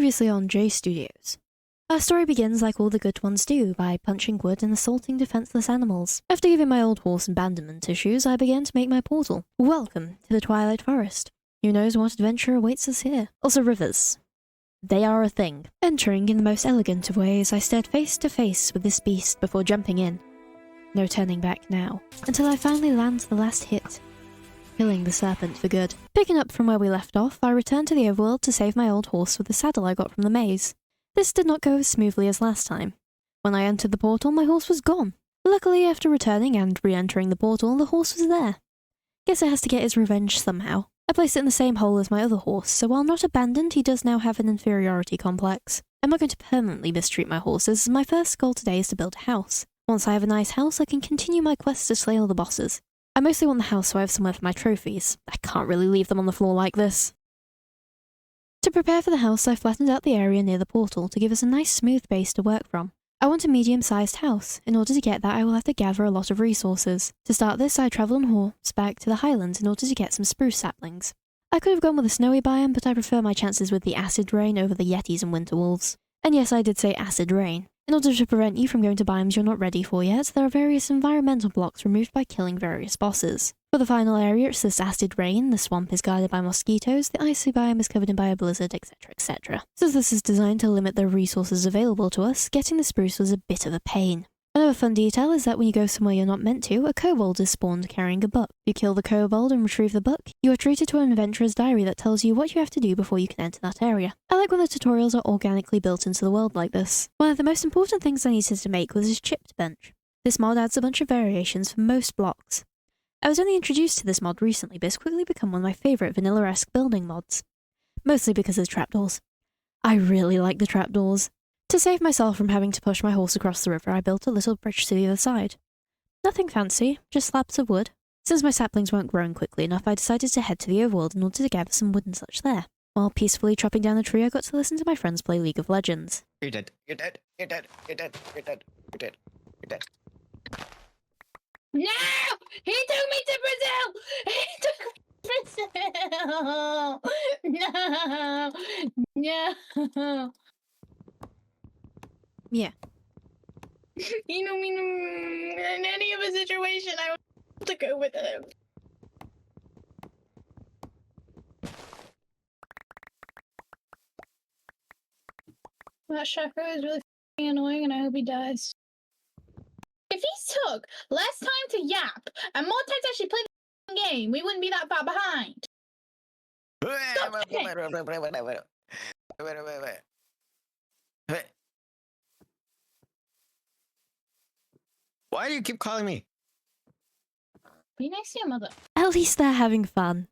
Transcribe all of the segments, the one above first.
Previously on J Studios. Our story begins like all the good ones do, by punching wood and assaulting defenseless animals. After giving my old horse abandonment tissues, I began to make my portal. Welcome to the Twilight Forest. Who knows what adventure awaits us here? Also rivers. They are a thing. Entering in the most elegant of ways, I stared face to face with this beast before jumping in. No turning back now, until I finally land the last hit, killing the serpent for good. Picking up from where we left off, I returned to the overworld to save my old horse with the saddle I got from the maze. This did not go as smoothly as last time. When I entered the portal, my horse was gone. Luckily, after returning and re-entering the portal, the horse was there. Guess it has to get his revenge somehow. I placed it in the same hole as my other horse, so while not abandoned, he does now have an inferiority complex. I'm not going to permanently mistreat my horses, as my first goal today is to build a house. Once I have a nice house, I can continue my quest to slay all the bosses. I mostly want the house so I have somewhere for my trophies. I can't really leave them on the floor like this. To prepare for the house, I flattened out the area near the portal to give us a nice smooth base to work from. I want a medium-sized house. In order to get that, I will have to gather a lot of resources. To start this, I travelled on horse back to the highlands in order to get some spruce saplings. I could have gone with a snowy biome, but I prefer my chances with the acid rain over the yetis and winter wolves. And yes, I did say acid rain. In order to prevent you from going to biomes you're not ready for yet, there are various environmental blocks removed by killing various bosses. For the final area, it's this acid rain, the swamp is guarded by mosquitoes, the icy biome is covered in by a blizzard, etc, etc. Since this is designed to limit the resources available to us, getting the spruce was a bit of a pain. Another fun detail is that when you go somewhere you're not meant to, a kobold is spawned carrying a book. If you kill the kobold and retrieve the book, you are treated to an adventurer's diary that tells you what you have to do before you can enter that area. I like when the tutorials are organically built into the world like this. One of the most important things I needed to make was this chipped bench. This mod adds a bunch of variations for most blocks. I was only introduced to this mod recently, but it's quickly become one of my favourite vanilla-esque building mods. Mostly because of the trapdoors. I really like the trapdoors. To save myself from having to push my horse across the river, I built a little bridge to the other side. Nothing fancy, just slabs of wood. Since my saplings weren't growing quickly enough, I decided to head to the overworld in order to gather some wood and such there. While peacefully chopping down a tree, I got to listen to my friends play League of Legends. You're dead. You're dead. You're dead. You're dead. You're dead. You're dead. You're dead. No! He took me to Brazil! He took me to Brazil! No! Yeah. You know, in any other situation, I would have to go with him. That chakra is really f***ing annoying, and I hope he dies. If he took less time to yap and more time to actually play the game, we wouldn't be that far behind. Why do you keep calling me? Be nice to your mother. At least they're having fun.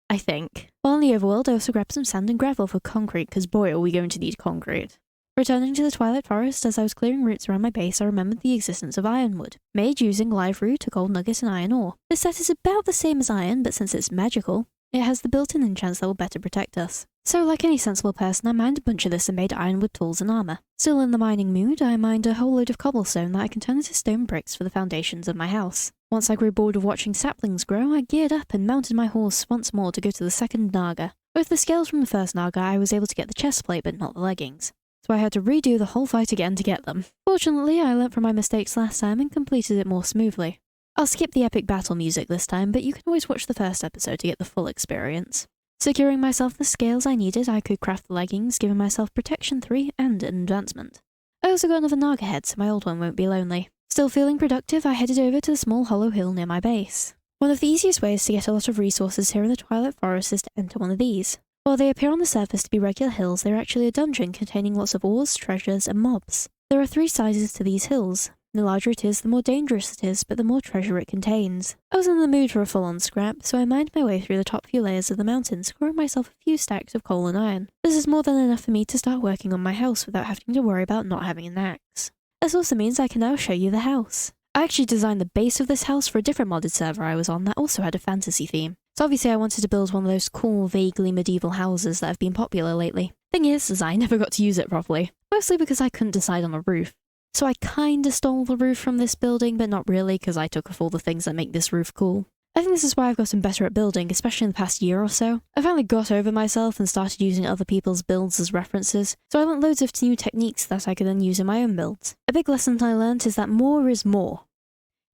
I think. While in the overworld, I also grabbed some sand and gravel for concrete, because boy are we going to need concrete. Returning to the Twilight Forest, as I was clearing roots around my base, I remembered the existence of ironwood, made using live root, a gold nugget, and iron ore. This set is about the same as iron, but since it's magical, it has the built-in enchants that will better protect us. So, like any sensible person, I mined a bunch of this and made ironwood tools and armor. Still in the mining mood, I mined a whole load of cobblestone that I can turn into stone bricks for the foundations of my house. Once I grew bored of watching saplings grow, I geared up and mounted my horse once more to go to the second Naga. With the scales from the first Naga, I was able to get the chest plate, but not the leggings. So I had to redo the whole fight again to get them. Fortunately, I learnt from my mistakes last time and completed it more smoothly. I'll skip the epic battle music this time, but you can always watch the first episode to get the full experience. Securing myself the scales I needed, I could craft the leggings, giving myself Protection 3 and an advancement. I also got another Naga head, so my old one won't be lonely. Still feeling productive, I headed over to the small hollow hill near my base. One of the easiest ways to get a lot of resources here in the Twilight Forest is to enter one of these. While they appear on the surface to be regular hills, they are actually a dungeon containing lots of ores, treasures, and mobs. There are 3 sizes to these hills. The larger it is, the more dangerous it is, but the more treasure it contains. I was in the mood for a full-on scrap, so I mined my way through the top few layers of the mountain, scoring myself a few stacks of coal and iron. This is more than enough for me to start working on my house without having to worry about not having an axe. This also means I can now show you the house. I actually designed the base of this house for a different modded server I was on that also had a fantasy theme. So obviously I wanted to build one of those cool, vaguely medieval houses that have been popular lately. Thing is I never got to use it properly, mostly because I couldn't decide on a roof. So I kinda stole the roof from this building, but not really, because I took off all the things that make this roof cool. I think this is why I've gotten better at building, especially in the past year or so. I finally got over myself and started using other people's builds as references, so I learned loads of new techniques that I could then use in my own builds. A big lesson I learned is that more is more.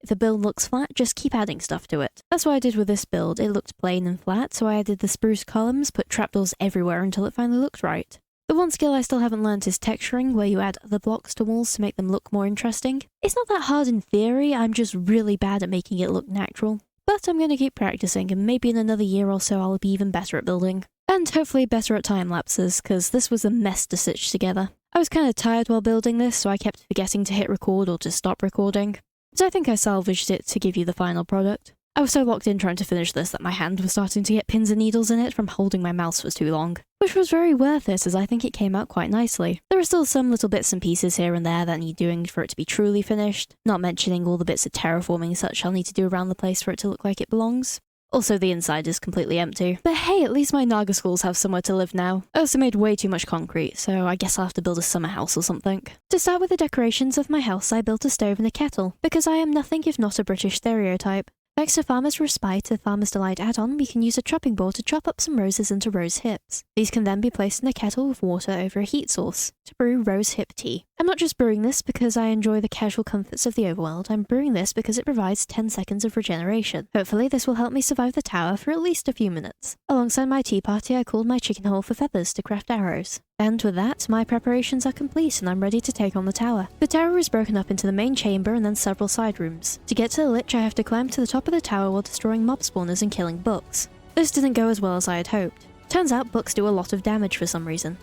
If a build looks flat, just keep adding stuff to it. That's what I did with this build. It looked plain and flat, so I added the spruce columns, put trapdoors everywhere until it finally looked right. The one skill I still haven't learned is texturing, where you add other blocks to walls to make them look more interesting. It's not that hard in theory, I'm just really bad at making it look natural. But I'm going to keep practicing, and maybe in another year or so I'll be even better at building. And hopefully better at time lapses, because this was a mess to stitch together. I was kind of tired while building this, so I kept forgetting to hit record or to stop recording. So I think I salvaged it to give you the final product. I was so locked in trying to finish this that my hand was starting to get pins and needles in it from holding my mouse for too long. Which was very worth it, as I think it came out quite nicely. There are still some little bits and pieces here and there that need doing for it to be truly finished, not mentioning all the bits of terraforming and such I'll need to do around the place for it to look like it belongs. Also, the inside is completely empty. But hey, at least my Naga schools have somewhere to live now. I also made way too much concrete, so I guess I'll have to build a summer house or something. To start with the decorations of my house, I built a stove and a kettle, because I am nothing if not a British stereotype. Thanks to Farmer's Respite, a Farmer's Delight add-on, we can use a chopping board to chop up some roses into rose hips. These can then be placed in a kettle with water over a heat source to brew rose hip tea. I'm not just brewing this because I enjoy the casual comforts of the overworld, I'm brewing this because it provides 10 seconds of regeneration. Hopefully this will help me survive the tower for at least a few minutes. Alongside my tea party, I cooled my chicken hole for feathers to craft arrows. And with that, my preparations are complete and I'm ready to take on the tower. The tower is broken up into the main chamber and then several side rooms. To get to the Lich, I have to climb to the top of the tower while destroying mob spawners and killing books. This didn't go as well as I had hoped. Turns out books do a lot of damage for some reason.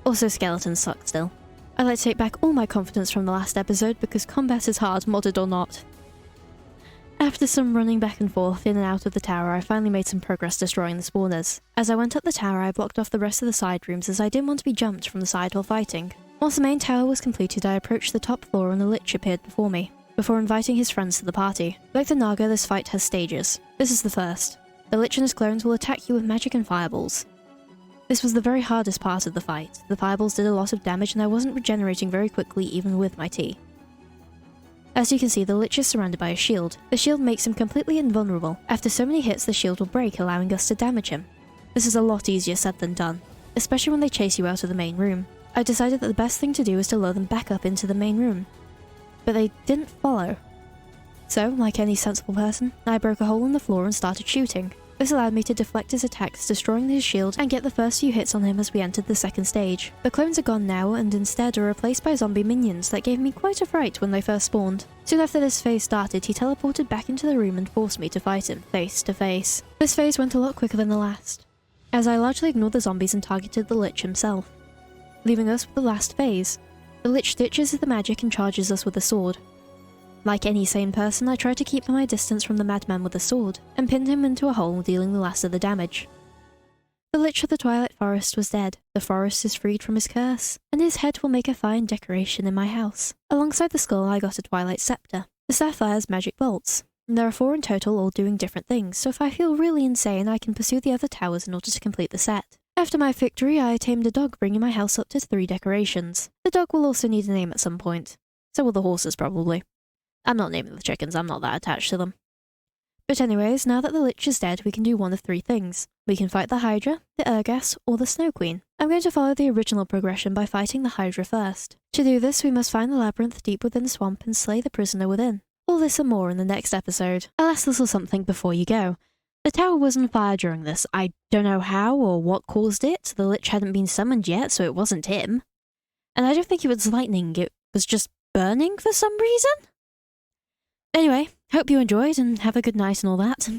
Also, skeletons suck still. I'd like to take back all my confidence from the last episode because combat is hard, modded or not. After some running back and forth in and out of the tower, I finally made some progress destroying the spawners. As I went up the tower, I blocked off the rest of the side rooms as I didn't want to be jumped from the side while fighting. Once the main tower was completed, I approached the top floor and the Lich appeared before me, before inviting his friends to the party. Like the Naga, this fight has stages. This is the first. The Lich and his clones will attack you with magic and fireballs. This was the very hardest part of the fight. The fireballs did a lot of damage and I wasn't regenerating very quickly even with my tea. As you can see, the Lich is surrounded by a shield. The shield makes him completely invulnerable. After so many hits, the shield will break, allowing us to damage him. This is a lot easier said than done, especially when they chase you out of the main room. I decided that the best thing to do is to lure them back up into the main room. But they didn't follow. So, like any sensible person, I broke a hole in the floor and started shooting. This allowed me to deflect his attacks, destroying his shield and get the first few hits on him as we entered the second stage. The clones are gone now and instead are replaced by zombie minions that gave me quite a fright when they first spawned. Soon after this phase started, he teleported back into the room and forced me to fight him, face to face. This phase went a lot quicker than the last, as I largely ignored the zombies and targeted the Lich himself, leaving us with the last phase. The Lich stitches the magic and charges us with a sword. Like any sane person, I tried to keep my distance from the madman with a sword, and pinned him into a hole, dealing the last of the damage. The Lich of the Twilight Forest was dead, the forest is freed from his curse, and his head will make a fine decoration in my house. Alongside the skull I got a Twilight Scepter. The sapphires magic bolts. There are 4 in total, all doing different things, so if I feel really insane I can pursue the other towers in order to complete the set. After my victory I tamed a dog, bringing my house up to 3 decorations. The dog will also need a name at some point. So will the horses probably. I'm not naming the chickens, I'm not that attached to them. But anyways, now that the Lich is dead, we can do one of 3 things. We can fight the Hydra, the Urgas, or the Snow Queen. I'm going to follow the original progression by fighting the Hydra first. To do this, we must find the labyrinth deep within the swamp and slay the prisoner within. All this and more in the next episode. I'll ask little something before you go. The tower was on fire during this. I don't know how or what caused it. The Lich hadn't been summoned yet, so it wasn't him. And I don't think it was lightning, it was just burning for some reason? Anyway, hope you enjoyed and have a good night and all that.